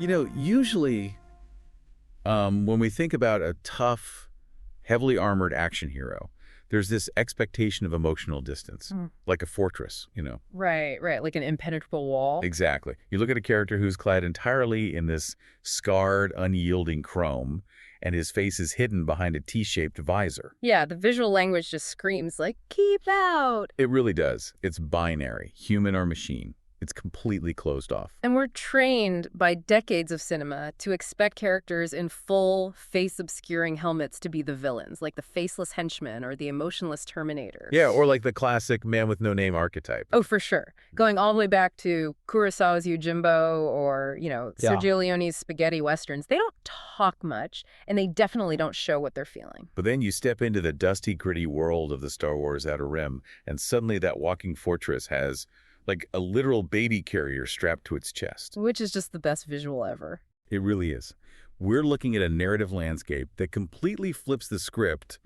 Usually when we think about a tough, heavily armored action hero, there's this expectation of emotional distance, like a fortress. Right, right, like an impenetrable wall. Exactly. You look at a character who's clad entirely in this scarred, unyielding chrome, and his face is hidden behind a T-shaped visor. Yeah, the visual language just screams like, keep out. It really does. It's binary, human or machine. It's completely closed off. And we're trained by decades of cinema to expect characters in full, face-obscuring helmets to be the villains, like the faceless henchman or the emotionless Terminator. Yeah, or like the classic man-with-no-name archetype. Oh, for sure. Going all the way back to Kurosawa's Yojimbo or, Sergio Leone's spaghetti westerns. They don't talk much, and they definitely don't show what they're feeling. But then you step into the dusty, gritty world of the Star Wars Outer Rim, and suddenly that walking fortress has like a literal baby carrier strapped to its chest. Which is just the best visual ever. It really is. We're looking at a narrative landscape that completely flips the script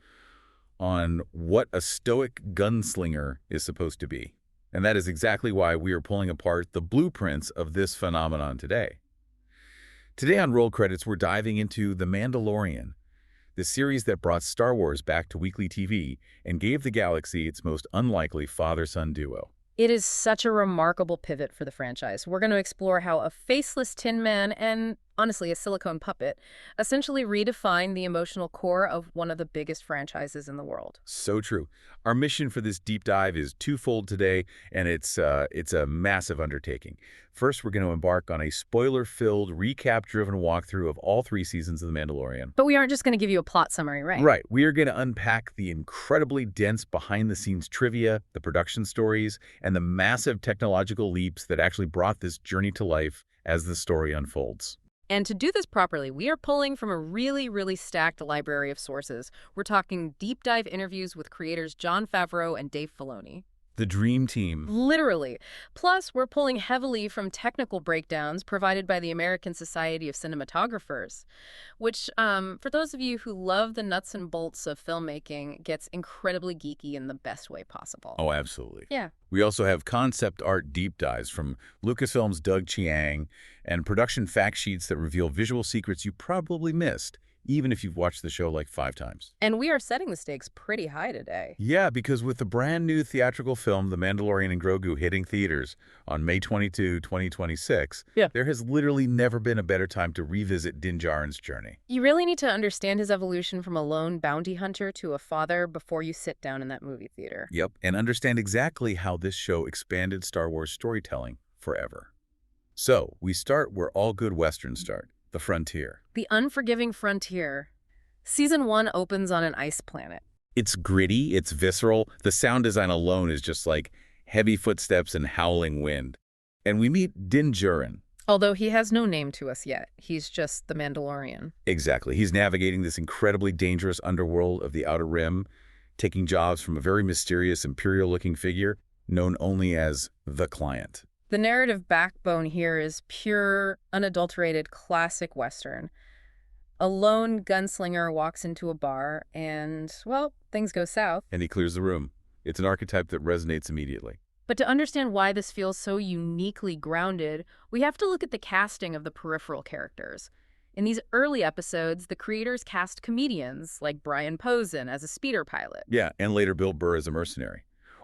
on what a stoic gunslinger is supposed to be. And that is exactly why we are pulling apart the blueprints of this phenomenon today. Today on Roll Credits, we're diving into The Mandalorian, the series that brought Star Wars back to weekly TV and gave the galaxy its most unlikely father-son duo. It is such a remarkable pivot for the franchise. We're going to explore how a faceless Tin Man and, honestly, a silicone puppet essentially redefine the emotional core of one of the biggest franchises in the world. So true. Our mission for this deep dive is twofold today, and it's a massive undertaking. First, we're going to embark on a spoiler-filled, recap-driven walkthrough of all 3 seasons of The Mandalorian. But we aren't just going to give you a plot summary, right? Right. We are going to unpack the incredibly dense behind-the-scenes trivia, the production stories, and the massive technological leaps that actually brought this journey to life as the story unfolds. And to do this properly, we are pulling from a really, really stacked library of sources. We're talking deep dive interviews with creators Jon Favreau and Dave Filoni. The dream team. Literally. Plus, we're pulling heavily from technical breakdowns provided by the American Society of Cinematographers, which, for those of you who love the nuts and bolts of filmmaking, gets incredibly geeky in the best way possible. Oh, absolutely. Yeah. We also have concept art deep dives from Lucasfilm's Doug Chiang and production fact sheets that reveal visual secrets you probably missed, even if you've watched the show like 5 times. And we are setting the stakes pretty high today. Yeah, because with the brand new theatrical film, The Mandalorian and Grogu, hitting theaters on May 22, 2026, there has literally never been a better time to revisit Din Djarin's journey. You really need to understand his evolution from a lone bounty hunter to a father before you sit down in that movie theater. Yep, and understand exactly how this show expanded Star Wars storytelling forever. So, we start where all good Westerns start. The frontier. The unforgiving frontier. Season 1 opens on an ice planet. It's gritty, it's visceral. The sound design alone is just like heavy footsteps and howling wind. And we meet Din Djarin. Although he has no name to us yet. He's just the Mandalorian. Exactly. He's navigating this incredibly dangerous underworld of the Outer Rim, taking jobs from a very mysterious Imperial-looking figure known only as the Client. The narrative backbone here is pure, unadulterated, classic Western. A lone gunslinger walks into a bar and, well, things go south. And he clears the room. It's an archetype that resonates immediately. But to understand why this feels so uniquely grounded, we have to look at the casting of the peripheral characters. In these early episodes, the creators cast comedians like Brian Posehn as a speeder pilot. Yeah, and later Bill Burr as a mercenary.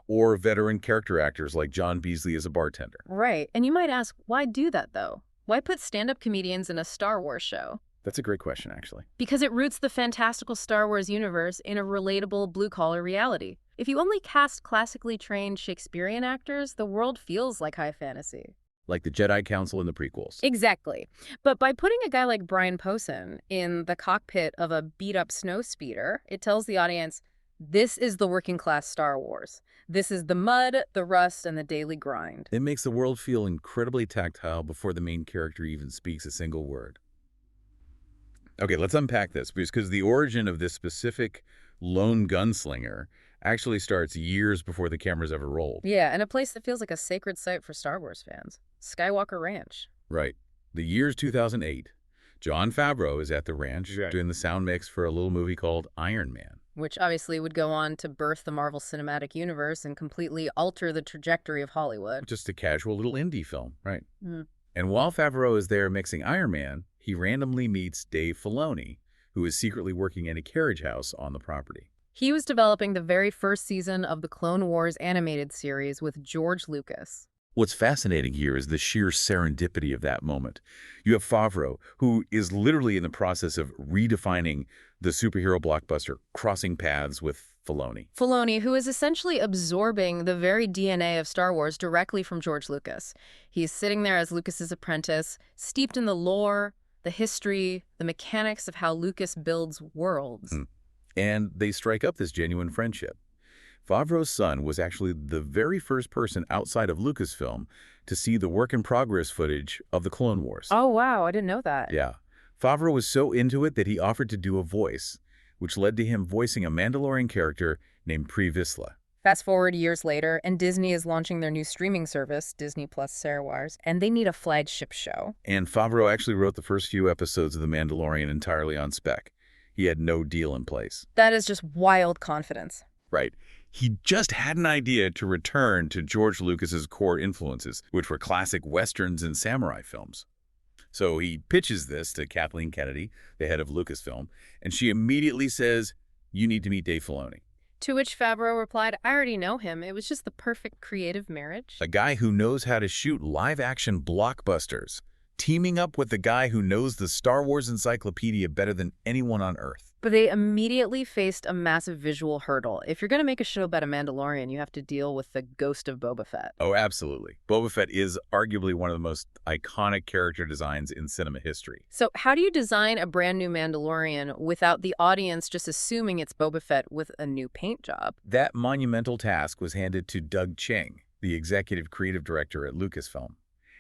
Or veteran character actors like John Beasley as a bartender. Right. And you might ask, why do that, though? Why put stand-up comedians in a Star Wars show? That's a great question, actually. Because it roots the fantastical Star Wars universe in a relatable blue-collar reality. If you only cast classically trained Shakespearean actors, the world feels like high fantasy. Like the Jedi Council in the prequels. Exactly. But by putting a guy like Brian Posehn in the cockpit of a beat-up snowspeeder, it tells the audience, this is the working-class Star Wars. This is the mud, the rust, and the daily grind. It makes the world feel incredibly tactile before the main character even speaks a single word. Okay, let's unpack this, because the origin of this specific lone gunslinger actually starts years before the cameras ever rolled. Yeah, and a place that feels like a sacred site for Star Wars fans. Skywalker Ranch. Right. The year's 2008. Jon Favreau is at the ranch doing the sound mix for a little movie called Iron Man. Which obviously would go on to birth the Marvel Cinematic Universe and completely alter the trajectory of Hollywood. Just a casual little indie film, right? And while Favreau is there mixing Iron Man, he randomly meets Dave Filoni, who is secretly working in a carriage house on the property. He was developing the very first season of the Clone Wars animated series with George Lucas. What's fascinating here is the sheer serendipity of that moment. You have Favreau, who is literally in the process of redefining the superhero blockbuster, crossing paths with Filoni. Filoni, who is essentially absorbing the very DNA of Star Wars directly from George Lucas. He's sitting there as Lucas's apprentice, steeped in the lore, the history, the mechanics of how Lucas builds worlds. And they strike up this genuine friendship. Favreau's son was actually the very first person outside of Lucasfilm to see the work-in-progress footage of the Clone Wars. Oh, wow, I didn't know that. Yeah. Favreau was so into it that he offered to do a voice, which led to him voicing a Mandalorian character named Pre Vizsla. Fast forward years later, and Disney is launching their new streaming service, Disney Plus Star Wars, and they need a flagship show. And Favreau actually wrote the first few episodes of The Mandalorian entirely on spec. He had no deal in place. That is just wild confidence. Right. He just had an idea to return to George Lucas's core influences, which were classic westerns and samurai films. So he pitches this to Kathleen Kennedy, the head of Lucasfilm, and she immediately says, "You need to meet Dave Filoni." To which Favreau replied, "I already know him. It was just the perfect creative marriage." A guy who knows how to shoot live-action blockbusters, teaming up with the guy who knows the Star Wars encyclopedia better than anyone on Earth. But they immediately faced a massive visual hurdle. If you're going to make a show about a Mandalorian, you have to deal with the ghost of Boba Fett. Oh, absolutely. Boba Fett is arguably one of the most iconic character designs in cinema history. So how do you design a brand new Mandalorian without the audience just assuming it's Boba Fett with a new paint job? That monumental task was handed to Doug Chiang, the executive creative director at Lucasfilm.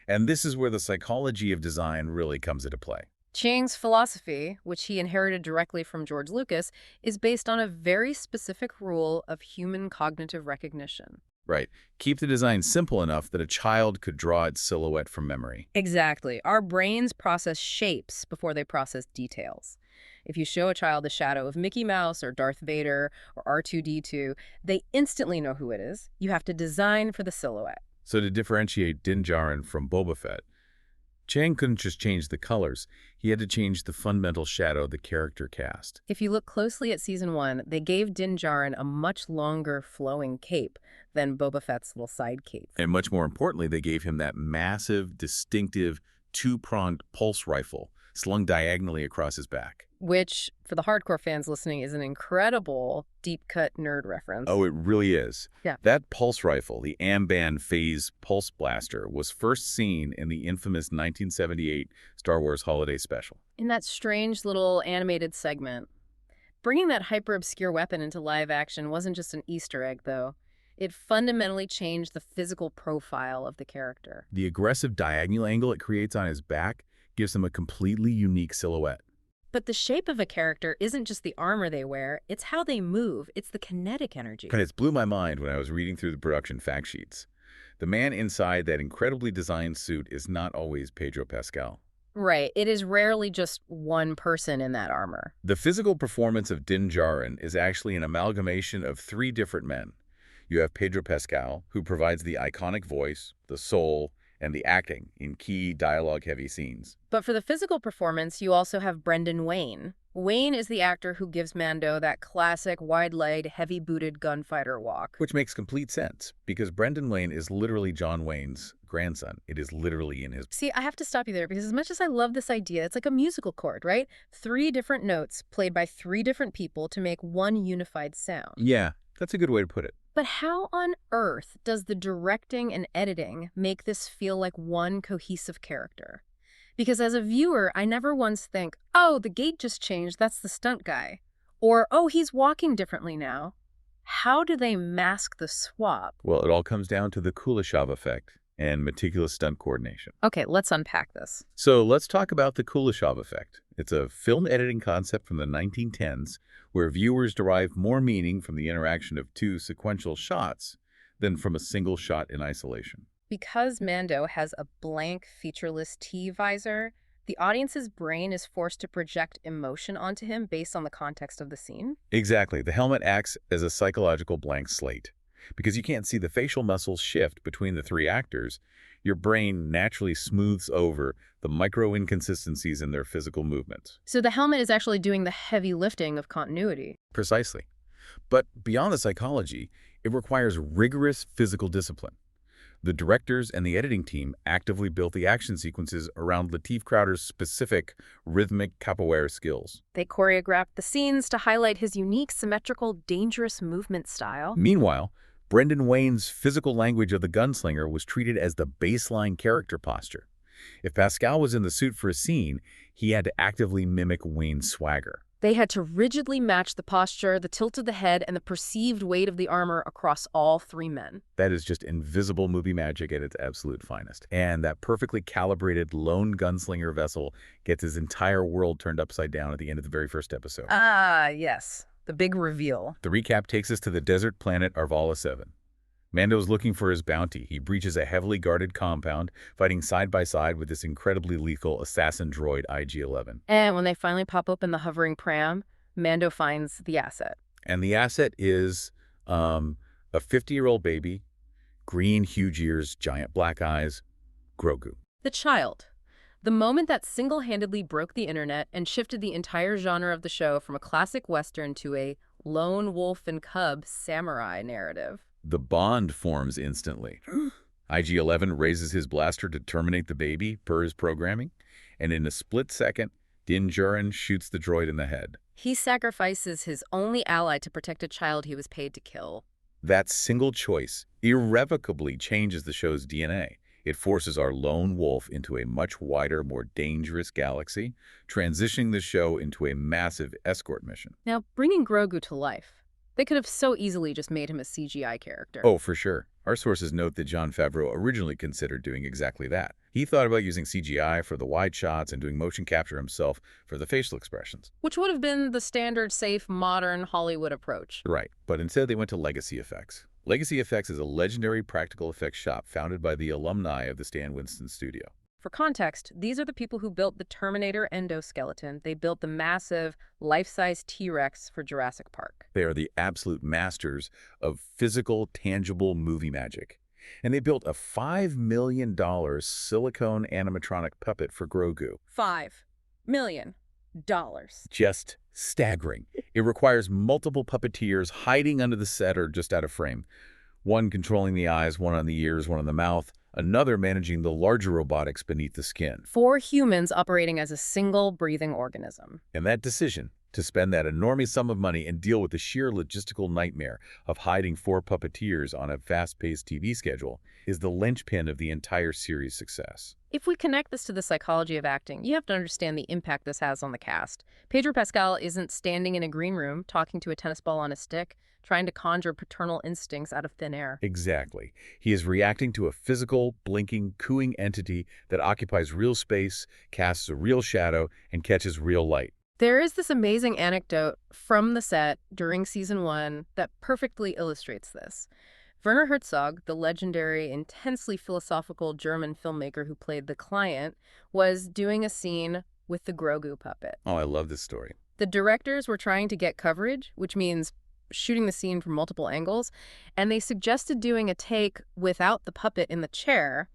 And this is where the psychology of design really comes into play. Chiang's philosophy, which he inherited directly from George Lucas, is based on a very specific rule of human cognitive recognition. Right. Keep the design simple enough that a child could draw its silhouette from memory. Exactly. Our brains process shapes before they process details. If you show a child the shadow of Mickey Mouse or Darth Vader or R2-D2, they instantly know who it is. You have to design for the silhouette. So to differentiate Din Djarin from Boba Fett, Chiang couldn't just change the colors. He had to change the fundamental shadow the character cast. If you look closely at Season 1, they gave Din Djarin a much longer flowing cape than Boba Fett's little side cape. And much more importantly, they gave him that massive, distinctive, two-pronged pulse rifle slung diagonally across his back. Which, for the hardcore fans listening, is an incredible deep-cut nerd reference. Oh, it really is. Yeah. That pulse rifle, the Amban Phase Pulse Blaster, was first seen in the infamous 1978 Star Wars Holiday Special. In that strange little animated segment. Bringing that hyper-obscure weapon into live action wasn't just an Easter egg, though. It fundamentally changed the physical profile of the character. The aggressive diagonal angle it creates on his back gives him a completely unique silhouette. But the shape of a character isn't just the armor they wear, it's how they move. It's the kinetic energy. And it blew my mind when I was reading through the production fact sheets. The man inside that incredibly designed suit is not always Pedro Pascal. Right. It is rarely just one person in that armor. The physical performance of Din Djarin is actually an amalgamation of three different men. You have Pedro Pascal, who provides the iconic voice, the soul, and the acting in key dialogue-heavy scenes. But for the physical performance, you also have Brendan Wayne. Wayne is the actor who gives Mando that classic wide-legged, heavy-booted gunfighter walk. Which makes complete sense, because Brendan Wayne is literally John Wayne's grandson. It is literally in his... See, I have to stop you there, because as much as I love this idea, it's like a musical chord, right? 3 different notes played by 3 different people to make one unified sound. Yeah, that's a good way to put it. But how on earth does the directing and editing make this feel like one cohesive character? Because as a viewer, I never once think, oh, the gate just changed, that's the stunt guy. Or, oh, he's walking differently now. How do they mask the swap? Well, it all comes down to the Kuleshov effect and meticulous stunt coordination. Okay, let's unpack this. So let's talk about the Kuleshov effect. It's a film editing concept from the 1910s where viewers derive more meaning from the interaction of 2 sequential shots than from a single shot in isolation. Because Mando has a blank, featureless T-visor, the audience's brain is forced to project emotion onto him based on the context of the scene. Exactly. The helmet acts as a psychological blank slate. Because you can't see the facial muscles shift between the three actors, your brain naturally smooths over the micro inconsistencies in their physical movements. So the helmet is actually doing the heavy lifting of continuity. Precisely. But beyond the psychology, it requires rigorous physical discipline. The directors and the editing team actively built the action sequences around Lateef Crowder's specific rhythmic capoeira skills. They choreographed the scenes to highlight his unique, symmetrical, dangerous movement style. Meanwhile, Brendan Wayne's physical language of the gunslinger was treated as the baseline character posture. If Pascal was in the suit for a scene, he had to actively mimic Wayne's swagger. They had to rigidly match the posture, the tilt of the head, and the perceived weight of the armor across all three men. That is just invisible movie magic at its absolute finest. And that perfectly calibrated lone gunslinger vessel gets his entire world turned upside down at the end of the very first episode. Ah, yes. The big reveal. The recap takes us to the desert planet Arvala 7. Mando's looking for his bounty. He breaches a heavily guarded compound, fighting side by side with this incredibly lethal assassin droid IG-11. And when they finally pop open the hovering pram, Mando finds the asset. And the asset is a 50-year-old baby, green, huge ears, giant black eyes, Grogu. The child. The moment that single-handedly broke the internet and shifted the entire genre of the show from a classic Western to a lone wolf and cub samurai narrative. The bond forms instantly. IG-11 raises his blaster to terminate the baby, per his programming, and in a split second, Din Djarin shoots the droid in the head. He sacrifices his only ally to protect a child he was paid to kill. That single choice irrevocably changes the show's DNA. It forces our lone wolf into a much wider, more dangerous galaxy, transitioning the show into a massive escort mission. Now, bringing Grogu to life. They could have so easily just made him a CGI character. Oh, for sure. Our sources note that Jon Favreau originally considered doing exactly that. He thought about using CGI for the wide shots and doing motion capture himself for the facial expressions. Which would have been the standard, safe, modern Hollywood approach. Right, but instead they went to Legacy Effects. Legacy Effects is a legendary practical effects shop founded by the alumni of the Stan Winston studio. For context, these are the people who built the Terminator endoskeleton. They built the massive, life-size T-Rex for Jurassic Park. They are the absolute masters of physical, tangible movie magic. And they built a $5 million silicone animatronic puppet for Grogu. $5 million. Just staggering. It requires multiple puppeteers hiding under the set or just out of frame. One controlling the eyes, one on the ears, one on the mouth, another managing the larger robotics beneath the skin. 4 humans operating as a single breathing organism. And that decision to spend that enormous sum of money and deal with the sheer logistical nightmare of hiding 4 puppeteers on a fast-paced TV schedule is the linchpin of the entire series' success. If we connect this to the psychology of acting, you have to understand the impact this has on the cast. Pedro Pascal isn't standing in a green room talking to a tennis ball on a stick, trying to conjure paternal instincts out of thin air. Exactly. He is reacting to a physical, blinking, cooing entity that occupies real space, casts a real shadow, and catches real light. There is this amazing anecdote from the set during season 1 that perfectly illustrates this. Werner Herzog, the legendary, intensely philosophical German filmmaker who played the client, was doing a scene with the Grogu puppet. Oh, I love this story. The directors were trying to get coverage, which means shooting the scene from multiple angles, and they suggested doing a take without the puppet in the chair,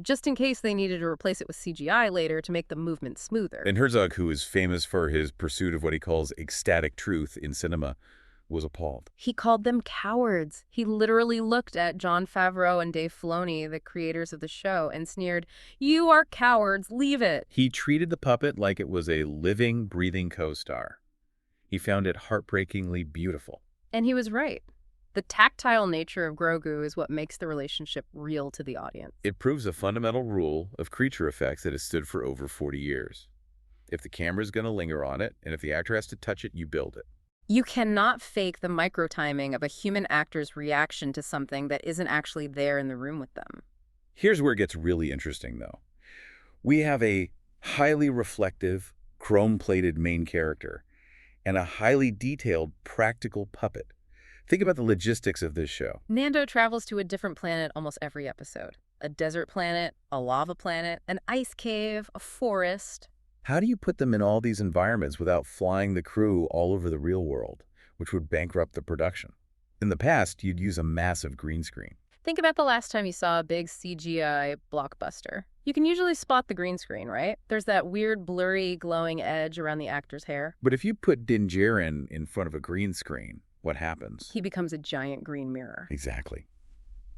just in case they needed to replace it with CGI later to make the movement smoother. And Herzog, who is famous for his pursuit of what he calls ecstatic truth in cinema, was appalled. He called them cowards. He literally looked at Jon Favreau and Dave Filoni, the creators of the show, and sneered, "You are cowards, leave it." He treated the puppet like it was a living, breathing co-star. He found it heartbreakingly beautiful. And he was right. The tactile nature of Grogu is what makes the relationship real to the audience. It proves a fundamental rule of creature effects that has stood for over 40 years. If the camera's going to linger on it, and if the actor has to touch it, you build it. You cannot fake the micro-timing of a human actor's reaction to something that isn't actually there in the room with them. Here's where it gets really interesting, though. We have a highly reflective, chrome-plated main character and a highly detailed, practical puppet. Think about the logistics of this show. Mando travels to a different planet almost every episode. A desert planet, a lava planet, an ice cave, a forest. How do you put them in all these environments without flying the crew all over the real world, which would bankrupt the production? In the past, you'd use a massive green screen. Think about the last time you saw a big CGI blockbuster. You can usually spot the green screen, right? There's that weird, blurry, glowing edge around the actor's hair. But if you put Din Djarin in front of a green screen, what happens? He becomes a giant green mirror. Exactly.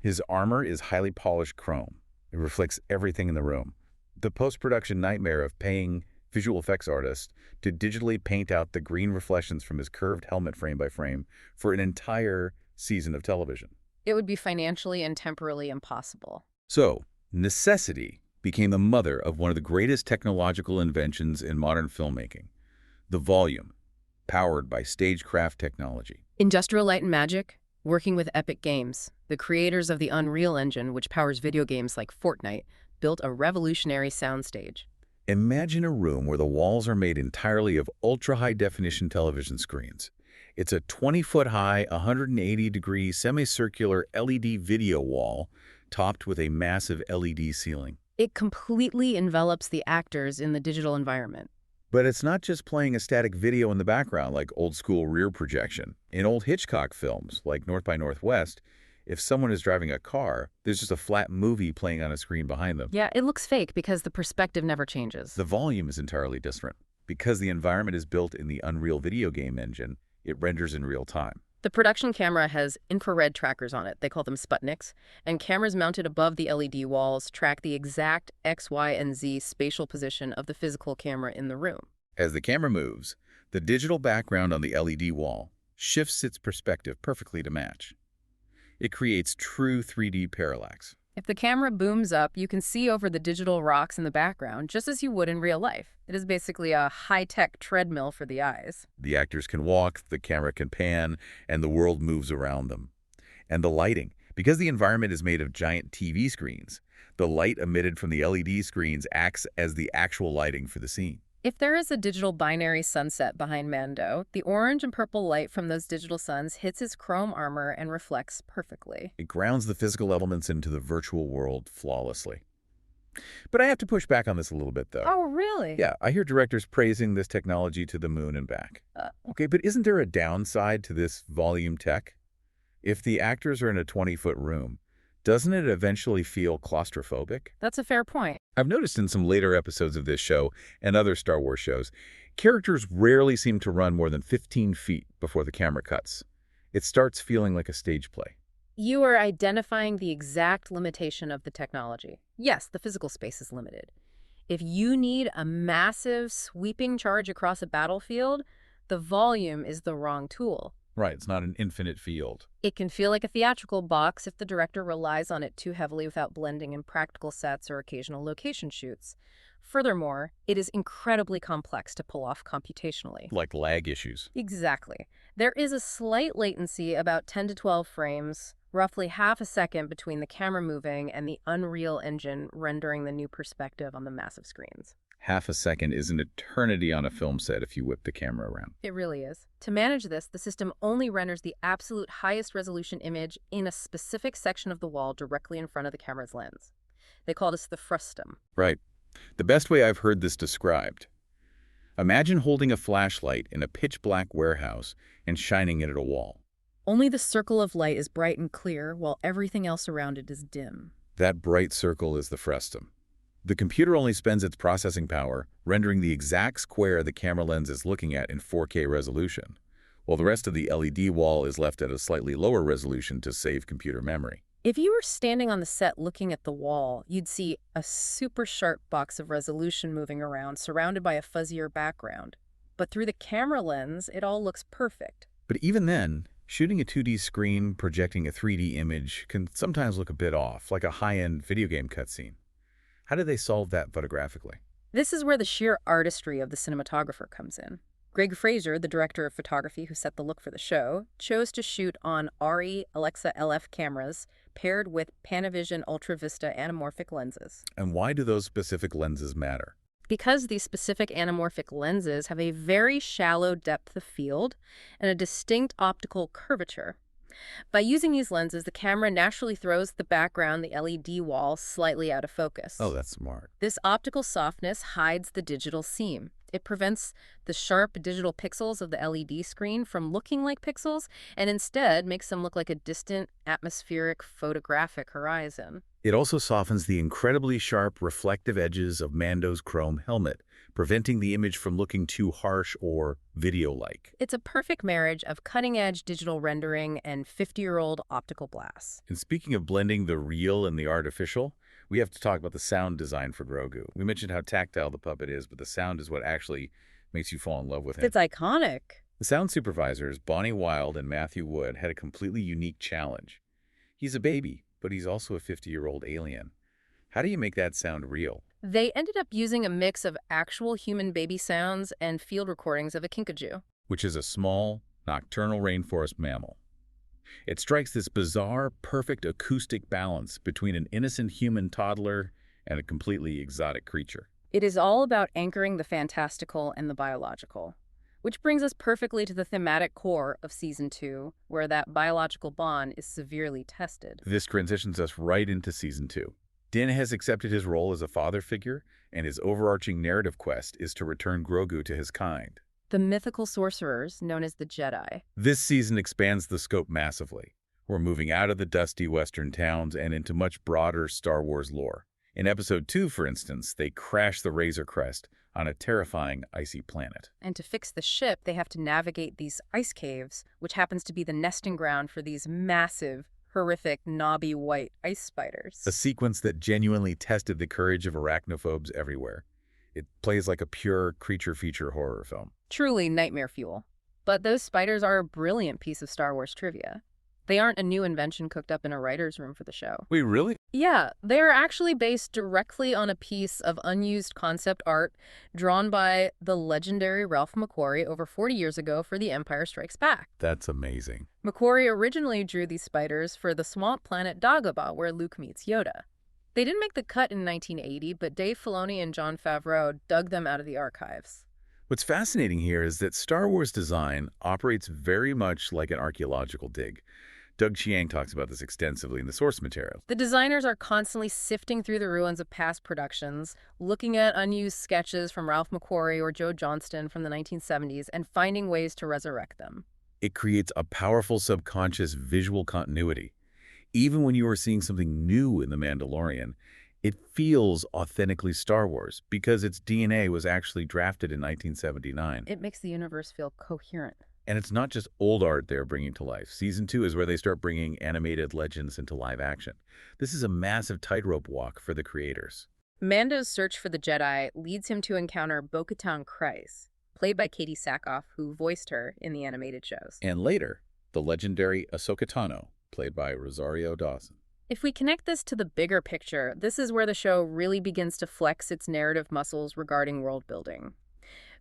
His armor is highly polished chrome. It reflects everything in the room. The post-production nightmare of paying visual effects artists to digitally paint out the green reflections from his curved helmet frame by frame for an entire season of television. It would be financially and temporally impossible. So, necessity became the mother of one of the greatest technological inventions in modern filmmaking, the volume, powered by stagecraft technology. Industrial Light and Magic, working with Epic Games, the creators of the Unreal Engine, which powers video games like Fortnite, built a revolutionary soundstage. Imagine a room where the walls are made entirely of ultra-high-definition television screens. It's a 20-foot-high, 180-degree semicircular LED video wall topped with a massive LED ceiling. It completely envelops the actors in the digital environment. But it's not just playing a static video in the background like old-school rear projection. In old Hitchcock films, like North by Northwest, if someone is driving a car, there's just a flat movie playing on a screen behind them. Yeah, it looks fake because the perspective never changes. The volume is entirely different. Because the environment is built in the Unreal video game engine, it renders in real time. The production camera has infrared trackers on it, they call them Sputniks, and cameras mounted above the LED walls track the exact X, Y, and Z spatial position of the physical camera in the room. As the camera moves, the digital background on the LED wall shifts its perspective perfectly to match. It creates true 3D parallax. If the camera booms up, you can see over the digital rocks in the background, just as you would in real life. It is basically a high-tech treadmill for the eyes. The actors can walk, the camera can pan, and the world moves around them. And the lighting. Because the environment is made of giant TV screens, the light emitted from the LED screens acts as the actual lighting for the scene. If there is a digital binary sunset behind Mando, the orange and purple light from those digital suns hits his chrome armor and reflects perfectly. It grounds the physical elements into the virtual world flawlessly. But I have to push back on this a little bit, though. Oh, really? Yeah, I hear directors praising this technology to the moon and back. Okay, but isn't there a downside to this volume tech? If the actors are in a 20-foot room, doesn't it eventually feel claustrophobic? That's a fair point. I've noticed in some later episodes of this show and other Star Wars shows, characters rarely seem to run more than 15 feet before the camera cuts. It starts feeling like a stage play. You are identifying the exact limitation of the technology. Yes, the physical space is limited. If you need a massive, sweeping charge across a battlefield, the volume is the wrong tool. Right, it's not an infinite field. It can feel like a theatrical box if the director relies on it too heavily without blending in practical sets or occasional location shoots. Furthermore, it is incredibly complex to pull off computationally. Like lag issues. Exactly. There is a slight latency, about 10 to 12 frames, roughly half a second between the camera moving and the Unreal Engine rendering the new perspective on the massive screens. Half a second is an eternity on a film set if you whip the camera around. It really is. To manage this, the system only renders the absolute highest resolution image in a specific section of the wall directly in front of the camera's lens. They call this the frustum. Right. The best way I've heard this described. Imagine holding a flashlight in a pitch-black warehouse and shining it at a wall. Only the circle of light is bright and clear, while everything else around it is dim. That bright circle is the frustum. The computer only spends its processing power rendering the exact square the camera lens is looking at in 4K resolution, while the rest of the LED wall is left at a slightly lower resolution to save computer memory. If you were standing on the set looking at the wall, you'd see a super sharp box of resolution moving around, surrounded by a fuzzier background. But through the camera lens, it all looks perfect. But even then, shooting a 2D screen projecting a 3D image can sometimes look a bit off, like a high-end video game cutscene. How did they solve that photographically? This is where the sheer artistry of the cinematographer comes in. Greg Fraser, the director of photography who set the look for the show, chose to shoot on ARRI Alexa LF cameras paired with Panavision Ultra Vista anamorphic lenses. And why do those specific lenses matter? Because these specific anamorphic lenses have a very shallow depth of field and a distinct optical curvature. By using these lenses, the camera naturally throws the background, the LED wall, slightly out of focus. Oh, that's smart. This optical softness hides the digital seam. It prevents the sharp digital pixels of the LED screen from looking like pixels and instead makes them look like a distant, atmospheric, photographic horizon. It also softens the incredibly sharp, reflective edges of Mando's chrome helmet, preventing the image from looking too harsh or video-like. It's a perfect marriage of cutting-edge digital rendering and 50-year-old optical glass. And speaking of blending the real and the artificial, we have to talk about the sound design for Grogu. We mentioned how tactile the puppet is, but the sound is what actually makes you fall in love with him. It's iconic. The sound supervisors, Bonnie Wild and Matthew Wood, had a completely unique challenge. He's a baby, but he's also a 50-year-old alien. How do you make that sound real? They ended up using a mix of actual human baby sounds and field recordings of a kinkajou. Which is a small, nocturnal rainforest mammal. It strikes this bizarre, perfect acoustic balance between an innocent human toddler and a completely exotic creature. It is all about anchoring the fantastical and the biological. Which brings us perfectly to the thematic core of Season 2, where that biological bond is severely tested. This transitions us right into Season 2. Din has accepted his role as a father figure, and his overarching narrative quest is to return Grogu to his kind. The mythical sorcerers, known as the Jedi. This season expands the scope massively. We're moving out of the dusty western towns and into much broader Star Wars lore. In Episode 2, for instance, they crash the Razor Crest on a terrifying icy planet. And to fix the ship, they have to navigate these ice caves, which happens to be the nesting ground for these massive, horrific, knobby white ice spiders. A sequence that genuinely tested the courage of arachnophobes everywhere. It plays like a pure creature feature horror film. Truly nightmare fuel. But those spiders are a brilliant piece of Star Wars trivia. They aren't a new invention cooked up in a writer's room for the show. Wait, really? Yeah, they are actually based directly on a piece of unused concept art drawn by the legendary Ralph McQuarrie over 40 years ago for The Empire Strikes Back. That's amazing. McQuarrie originally drew these spiders for the swamp planet Dagobah, where Luke meets Yoda. They didn't make the cut in 1980, but Dave Filoni and Jon Favreau dug them out of the archives. What's fascinating here is that Star Wars design operates very much like an archaeological dig. Doug Chiang talks about this extensively in the source material. The designers are constantly sifting through the ruins of past productions, looking at unused sketches from Ralph McQuarrie or Joe Johnston from the 1970s, and finding ways to resurrect them. It creates a powerful subconscious visual continuity. Even when you are seeing something new in The Mandalorian, it feels authentically Star Wars because its DNA was actually drafted in 1979. It makes the universe feel coherent. And it's not just old art they're bringing to life. Season 2 is where they start bringing animated legends into live action. This is a massive tightrope walk for the creators. Mando's search for the Jedi leads him to encounter Bo-Katan Kryze, played by Katie Sackhoff, who voiced her in the animated shows. And later, the legendary Ahsoka Tano, played by Rosario Dawson. If we connect this to the bigger picture, this is where the show really begins to flex its narrative muscles regarding world building.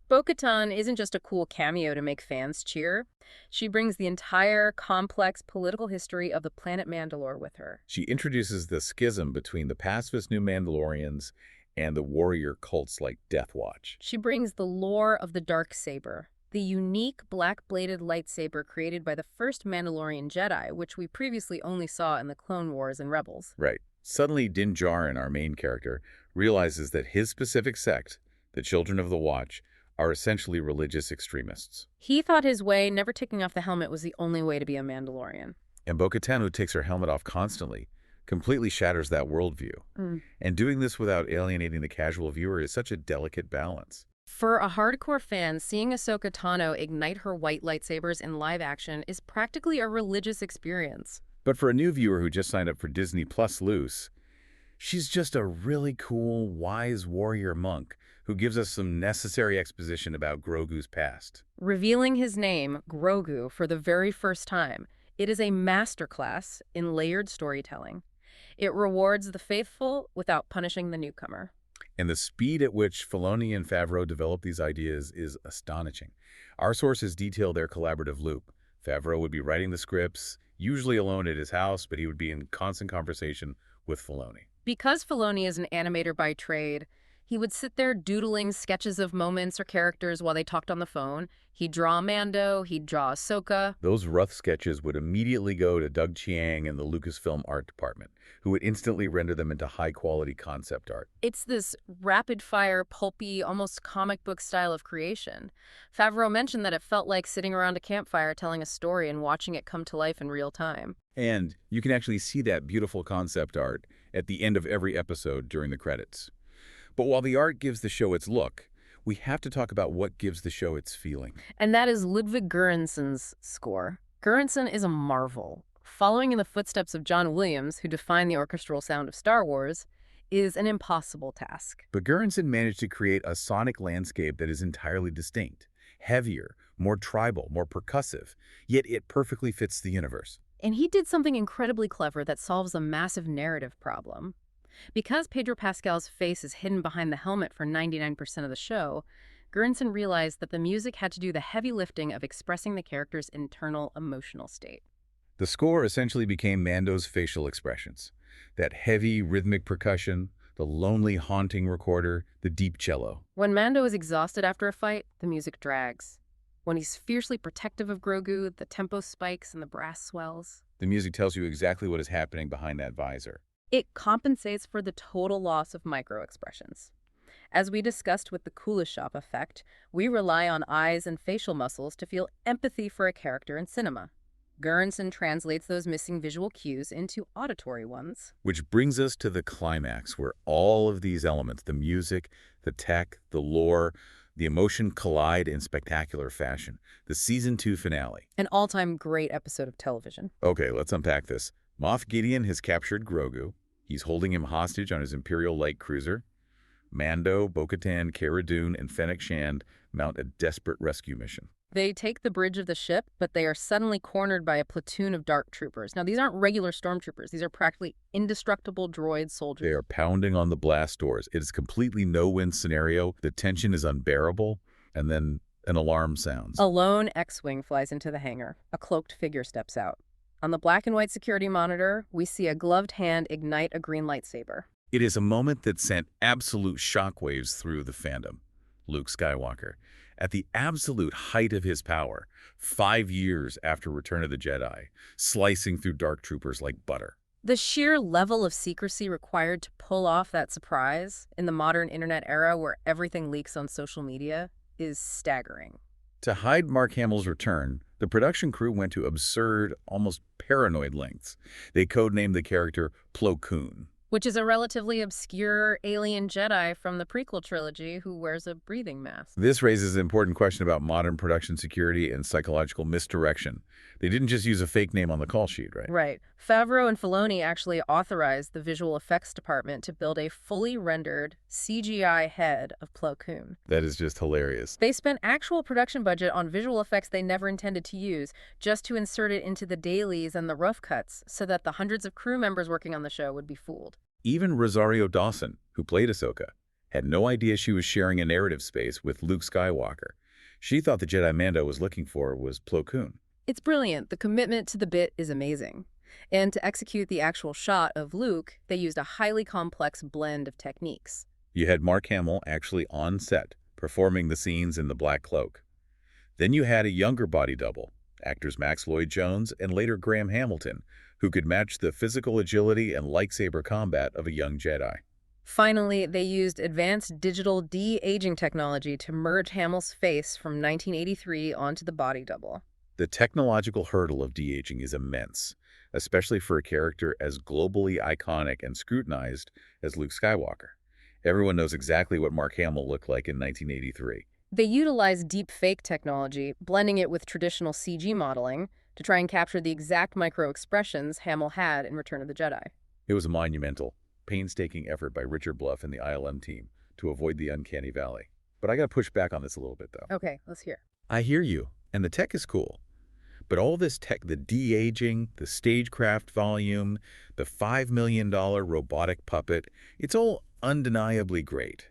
Bo-Katan isn't just a cool cameo to make fans cheer. She brings the entire complex political history of the planet Mandalore with her. She introduces the schism between the pacifist New Mandalorians and the warrior cults like Death Watch. She brings the lore of the Darksaber, the unique black-bladed lightsaber created by the first Mandalorian Jedi, which we previously only saw in the Clone Wars and Rebels. Right. Suddenly, Din Djarin, our main character, realizes that his specific sect, the Children of the Watch, are essentially religious extremists. He thought his way, never taking off the helmet, was the only way to be a Mandalorian. And Bo-Katan, who takes her helmet off constantly, completely shatters that worldview. And doing this without alienating the casual viewer is such a delicate balance. For a hardcore fan, seeing Ahsoka Tano ignite her white lightsabers in live action is practically a religious experience. But for a new viewer who just signed up for Disney Plus Loose, she's just a really cool, wise warrior monk who gives us some necessary exposition about Grogu's past. Revealing his name, Grogu, for the very first time, it is a masterclass in layered storytelling. It rewards the faithful without punishing the newcomer. And the speed at which Filoni and Favreau develop these ideas is astonishing. Our sources detail their collaborative loop. Favreau would be writing the scripts, usually alone at his house, but he would be in constant conversation with Filoni. Because Filoni is an animator by trade, He would sit there doodling sketches of moments or characters while they talked on the phone. He'd draw Mando, he'd draw Ahsoka. Those rough sketches would immediately go to Doug Chiang and the Lucasfilm art department, who would instantly render them into high-quality concept art. It's this rapid-fire, pulpy, almost comic book style of creation. Favreau mentioned that it felt like sitting around a campfire telling a story and watching it come to life in real time. And you can actually see that beautiful concept art at the end of every episode during the credits. But while the art gives the show its look, we have to talk about what gives the show its feeling. And that is Ludwig Göransson's score. Göransson is a marvel. Following in the footsteps of John Williams, who defined the orchestral sound of Star Wars, is an impossible task. But Göransson managed to create a sonic landscape that is entirely distinct, heavier, more tribal, more percussive, yet it perfectly fits the universe. And he did something incredibly clever that solves a massive narrative problem. Because Pedro Pascal's face is hidden behind the helmet for 99% of the show, Göransson realized that the music had to do the heavy lifting of expressing the character's internal emotional state. The score essentially became Mando's facial expressions. That heavy, rhythmic percussion, the lonely, haunting recorder, the deep cello. When Mando is exhausted after a fight, the music drags. When he's fiercely protective of Grogu, the tempo spikes and the brass swells. The music tells you exactly what is happening behind that visor. It compensates for the total loss of micro-expressions. As we discussed with the Kuleshov effect, we rely on eyes and facial muscles to feel empathy for a character in cinema. Göransson translates those missing visual cues into auditory ones. Which brings us to the climax, where all of these elements, the music, the tech, the lore, the emotion collide in spectacular fashion. The Season 2 finale. An all-time great episode of television. Okay, let's unpack this. Moff Gideon has captured Grogu. He's holding him hostage on his Imperial light cruiser. Mando, Bo-Katan, Cara Dune, and Fennec Shand mount a desperate rescue mission. They take the bridge of the ship, but they are suddenly cornered by a platoon of dark troopers. Now, these aren't regular stormtroopers. These are practically indestructible droid soldiers. They are pounding on the blast doors. It is a completely no-win scenario. The tension is unbearable, and then an alarm sounds. A lone X-Wing flies into the hangar. A cloaked figure steps out. On the black and white security monitor, we see a gloved hand ignite a green lightsaber. It is a moment that sent absolute shockwaves through the fandom. Luke Skywalker, at the absolute height of his power, 5 years after Return of the Jedi, slicing through dark troopers like butter. The sheer level of secrecy required to pull off that surprise in the modern internet era where everything leaks on social media is staggering. To hide Mark Hamill's return, the production crew went to absurd, almost paranoid lengths. They codenamed the character Plo Koon, which is a relatively obscure alien Jedi from the prequel trilogy who wears a breathing mask. This raises an important question about modern production security and psychological misdirection. They didn't just use a fake name on the call sheet, right? Right. Favreau and Filoni actually authorized the visual effects department to build a fully rendered CGI head of Plo Koon. That is just hilarious. They spent actual production budget on visual effects they never intended to use, just to insert it into the dailies and the rough cuts so that the hundreds of crew members working on the show would be fooled. Even Rosario Dawson, who played Ahsoka, had no idea she was sharing a narrative space with Luke Skywalker. She thought the Jedi Mando was looking for was Plo Koon. It's brilliant. The commitment to the bit is amazing. And to execute the actual shot of Luke, they used a highly complex blend of techniques. You had Mark Hamill actually on set, performing the scenes in the black cloak. Then you had a younger body double, actors Max Lloyd-Jones and later Graham Hamilton, who could match the physical agility and lightsaber combat of a young Jedi. Finally, they used advanced digital de-aging technology to merge Hamill's face from 1983 onto the body double. The technological hurdle of de-aging is immense, especially for a character as globally iconic and scrutinized as Luke Skywalker. Everyone knows exactly what Mark Hamill looked like in 1983. They utilized deep fake technology, blending it with traditional CG modeling, to try and capture the exact micro-expressions Hamill had in Return of the Jedi. It was a monumental, painstaking effort by Richard Bluff and the ILM team to avoid the uncanny valley. But I got to push back on this a little bit, though. Okay, let's hear. I hear you, and the tech is cool. But all this tech, the de-aging, the stagecraft volume, the $5 million robotic puppet, it's all undeniably great.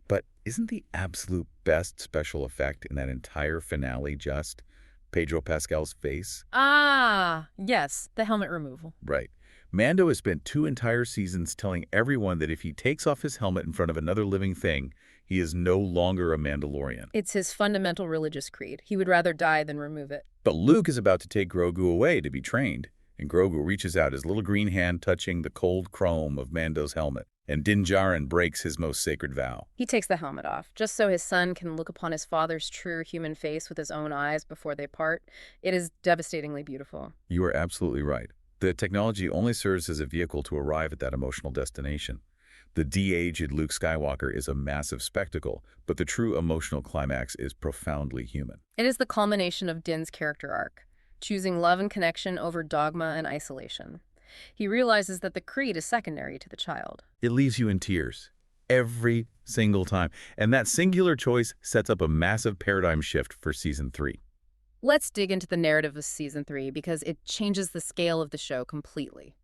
But isn't the absolute best special effect in that entire finale just Pedro Pascal's face. Ah, yes, the helmet removal. Right. Mando has spent 2 entire seasons telling everyone that if he takes off his helmet in front of another living thing, he is no longer a Mandalorian. It's his fundamental religious creed. He would rather die than remove it. But Luke is about to take Grogu away to be trained, and Grogu reaches out his little green hand touching the cold chrome of Mando's helmet, and Din Djarin breaks his most sacred vow. He takes the helmet off, just so his son can look upon his father's true human face with his own eyes before they part. It is devastatingly beautiful. You are absolutely right. The technology only serves as a vehicle to arrive at that emotional destination. The de-aged Luke Skywalker is a massive spectacle, but the true emotional climax is profoundly human. It is the culmination of Din's character arc, choosing love and connection over dogma and isolation. He realizes that the creed is secondary to the child. It leaves you in tears every single time, and that singular choice sets up a massive paradigm shift for Season 3. Let's dig into the narrative of Season 3 because it changes the scale of the show completely.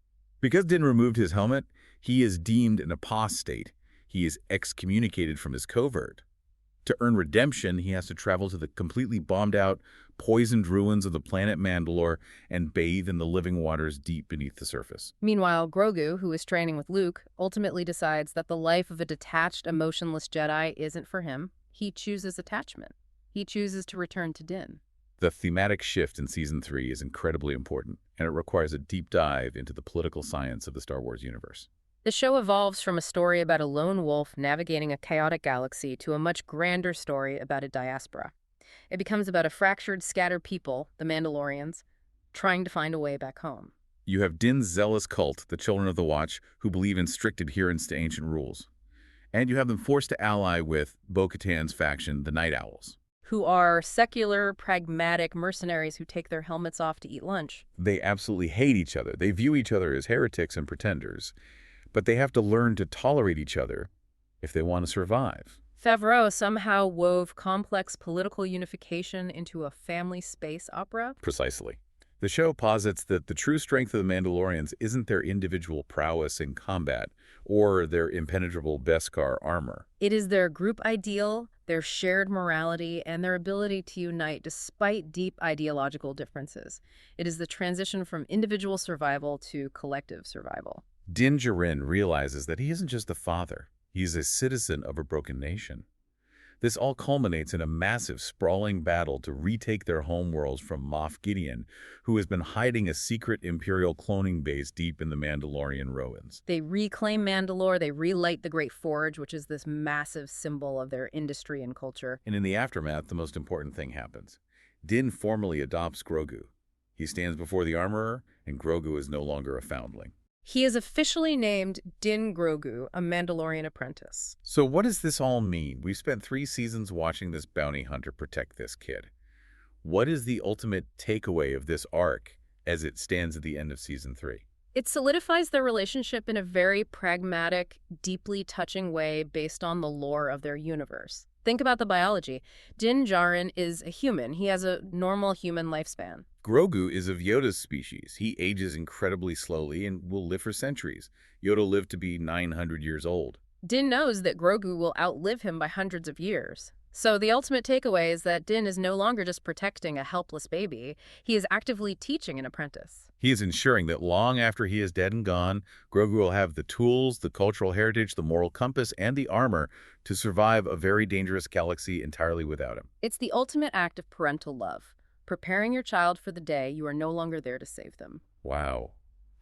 Because Din removed his helmet, he is deemed an apostate. He is excommunicated from his covert. To earn redemption, he has to travel to the completely bombed-out, poisoned ruins of the planet Mandalore and bathe in the living waters deep beneath the surface. Meanwhile, Grogu, who is training with Luke, ultimately decides that the life of a detached, emotionless Jedi isn't for him. He chooses attachment. He chooses to return to Din. The thematic shift in Season 3 is incredibly important, and it requires a deep dive into the political science of the Star Wars universe. The show evolves from a story about a lone wolf navigating a chaotic galaxy to a much grander story about a diaspora. It becomes about a fractured, scattered people, the Mandalorians, trying to find a way back home. You have Din's zealous cult, the Children of the Watch, who believe in strict adherence to ancient rules. And you have them forced to ally with Bo-Katan's faction, the Night Owls, who are secular, pragmatic mercenaries who take their helmets off to eat lunch. They absolutely hate each other. They view each other as heretics and pretenders. But they have to learn to tolerate each other if they want to survive. Favreau somehow wove complex political unification into a family space opera? Precisely. The show posits that the true strength of the Mandalorians isn't their individual prowess in combat or their impenetrable Beskar armor. It is their group ideal, their shared morality, and their ability to unite despite deep ideological differences. It is the transition from individual survival to collective survival. Din Djarin realizes that he isn't just a father. He is a citizen of a broken nation. This all culminates in a massive, sprawling battle to retake their homeworlds from Moff Gideon, who has been hiding a secret Imperial cloning base deep in the Mandalorian ruins. They reclaim Mandalore, they relight the Great Forge, which is this massive symbol of their industry and culture. And in the aftermath, the most important thing happens. Din formally adopts Grogu. He stands before the armorer, and Grogu is no longer a foundling. He is officially named Din Grogu, a Mandalorian apprentice. So what does this all mean? We've spent 3 seasons watching this bounty hunter protect this kid. What is the ultimate takeaway of this arc as it stands at the end of Season 3? It solidifies their relationship in a very pragmatic, deeply touching way based on the lore of their universe. Think about the biology. Din Djarin is a human. He has a normal human lifespan. Grogu is of Yoda's species. He ages incredibly slowly and will live for centuries. Yoda lived to be 900 years old. Din knows that Grogu will outlive him by hundreds of years. So the ultimate takeaway is that Din is no longer just protecting a helpless baby. He is actively teaching an apprentice. He is ensuring that long after he is dead and gone, Grogu will have the tools, the cultural heritage, the moral compass, and the armor to survive a very dangerous galaxy entirely without him. It's the ultimate act of parental love, preparing your child for the day you are no longer there to save them. Wow.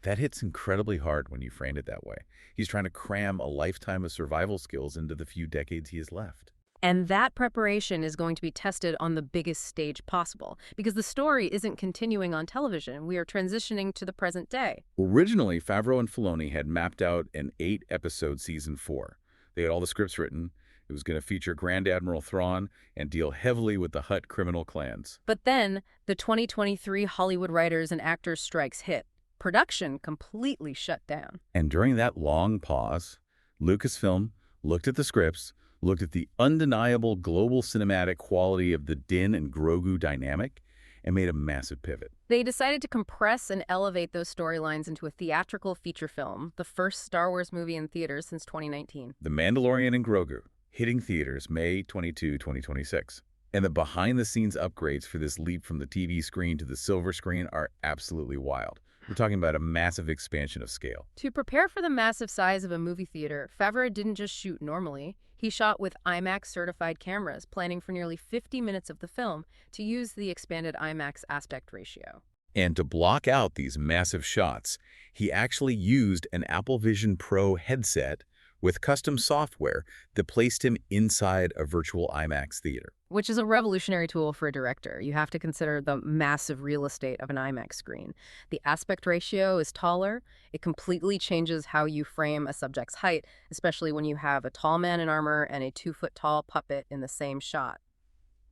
That hits incredibly hard when you frame it that way. He's trying to cram a lifetime of survival skills into the few decades he has left. And that preparation is going to be tested on the biggest stage possible, because the story isn't continuing on television. We are transitioning to the present day. Originally, Favreau and Filoni had mapped out an 8-episode Season 4. They had all the scripts written. It was going to feature Grand Admiral Thrawn and deal heavily with the Hutt criminal clans. But then, the 2023 Hollywood writers and actors strikes hit. Production completely shut down. And during that long pause, Lucasfilm looked at the scripts, looked at the undeniable global cinematic quality of the Din and Grogu dynamic, and made a massive pivot. They decided to compress and elevate those storylines into a theatrical feature film, the first Star Wars movie in theaters since 2019. The Mandalorian and Grogu, hitting theaters May 22, 2026. And the behind-the-scenes upgrades for this leap from the TV screen to the silver screen are absolutely wild. We're talking about a massive expansion of scale. To prepare for the massive size of a movie theater, Favreau didn't just shoot normally. He shot with IMAX-certified cameras, planning for nearly 50 minutes of the film to use the expanded IMAX aspect ratio. And to block out these massive shots, he actually used an Apple Vision Pro headset with custom software that placed him inside a virtual IMAX theater. Which is a revolutionary tool for a director. You have to consider the massive real estate of an IMAX screen. The aspect ratio is taller. It completely changes how you frame a subject's height, especially when you have a tall man in armor and a 2-foot-tall puppet in the same shot.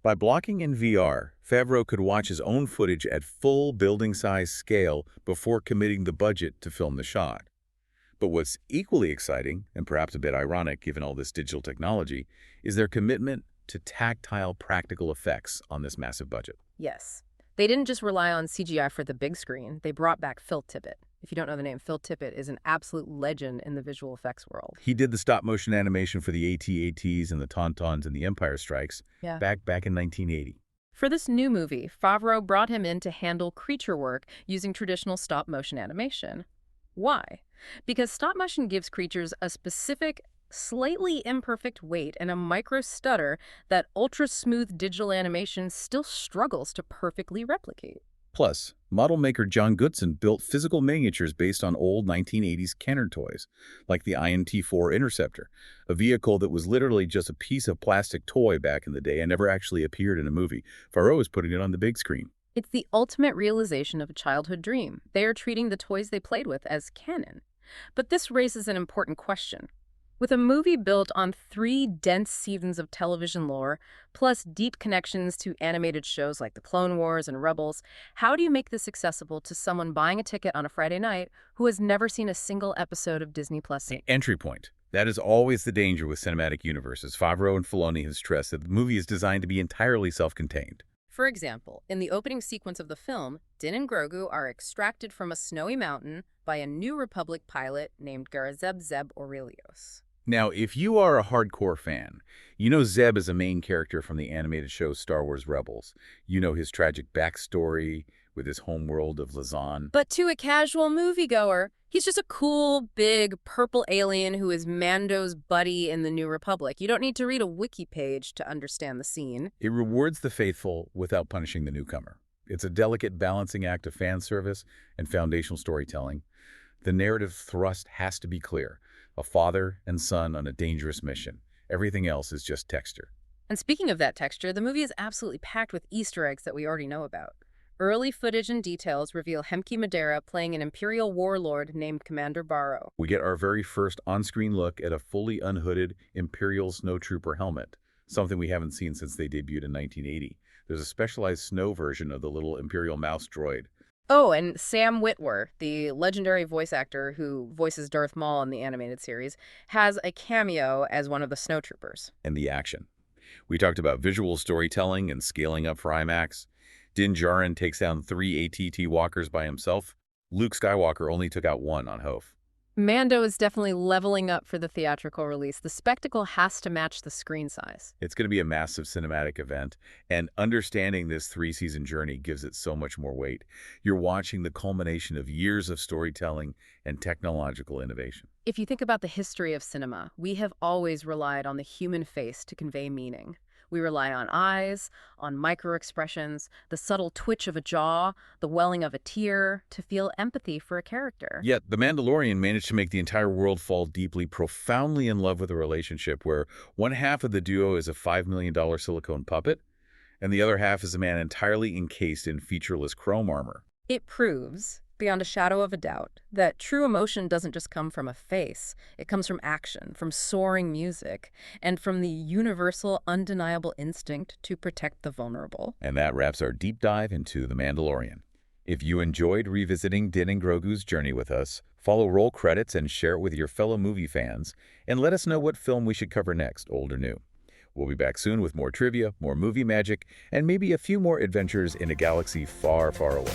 By blocking in VR, Favreau could watch his own footage at full building-size scale before committing the budget to film the shot. But what's equally exciting, and perhaps a bit ironic given all this digital technology, is their commitment to tactile practical effects on this massive budget. Yes. They didn't just rely on CGI for the big screen. They brought back Phil Tippett. If you don't know the name, Phil Tippett is an absolute legend in the visual effects world. He did the stop-motion animation for the AT-ATs and the Tauntauns and the Empire Strikes back in 1980. For this new movie, Favreau brought him in to handle creature work using traditional stop-motion animation. Why? Because stop-motion gives creatures a specific, slightly imperfect weight and a micro stutter that ultra-smooth digital animation still struggles to perfectly replicate. Plus, model maker John Goodson built physical miniatures based on old 1980s Kenner toys, like the INT-4 Interceptor, a vehicle that was literally just a piece of plastic toy back in the day and never actually appeared in a movie. Favreau is putting it on the big screen. It's the ultimate realization of a childhood dream. They are treating the toys they played with as canon. But this raises an important question. With a movie built on 3 dense seasons of television lore, plus deep connections to animated shows like The Clone Wars and Rebels, how do you make this accessible to someone buying a ticket on a Friday night who has never seen a single episode of Disney Plus? Entry point. That is always the danger with cinematic universes. Favreau and Filoni have stressed that the movie is designed to be entirely self-contained. For example, in the opening sequence of the film, Din and Grogu are extracted from a snowy mountain by a New Republic pilot named Garazeb Zeb Aurelios. Now, if you are a hardcore fan, you know Zeb is a main character from the animated show Star Wars Rebels. You know his tragic backstory with his homeworld of Lazan. But to a casual moviegoer, he's just a cool, big, purple alien who is Mando's buddy in the New Republic. You don't need to read a wiki page to understand the scene. It rewards the faithful without punishing the newcomer. It's a delicate balancing act of fan service and foundational storytelling. The narrative thrust has to be clear. A father and son on a dangerous mission. Everything else is just texture. And speaking of that texture, the movie is absolutely packed with Easter eggs that we already know about. Early footage and details reveal Hemke Madera playing an Imperial warlord named Commander Barrow. We get our very first on-screen look at a fully unhooded Imperial snowtrooper helmet, something we haven't seen since they debuted in 1980. There's a specialized snow version of the little Imperial mouse droid. Oh, and Sam Witwer, the legendary voice actor who voices Darth Maul in the animated series, has a cameo as one of the snowtroopers. And the action. We talked about visual storytelling and scaling up for IMAX. Din Djarin takes down 3 AT-AT walkers by himself. Luke Skywalker only took out 1 on Hoth. Mando is definitely leveling up for the theatrical release. The spectacle has to match the screen size. It's going to be a massive cinematic event, and understanding this 3-season journey gives it so much more weight. You're watching the culmination of years of storytelling and technological innovation. If you think about the history of cinema, we have always relied on the human face to convey meaning. We rely on eyes, on micro-expressions, the subtle twitch of a jaw, the welling of a tear, to feel empathy for a character. Yet, The Mandalorian managed to make the entire world fall deeply, profoundly in love with a relationship where one half of the duo is a $5 million silicone puppet, and the other half is a man entirely encased in featureless chrome armor. It proves, beyond a shadow of a doubt, that true emotion doesn't just come from a face. It comes from action, from soaring music, and from the universal, undeniable instinct to protect the vulnerable. And that wraps our deep dive into The Mandalorian. If you enjoyed revisiting Din and Grogu's journey with us, follow Roll Credits and share it with your fellow movie fans, and let us know what film we should cover next, old or new. We'll be back soon with more trivia, more movie magic, and maybe a few more adventures in a galaxy far, far away.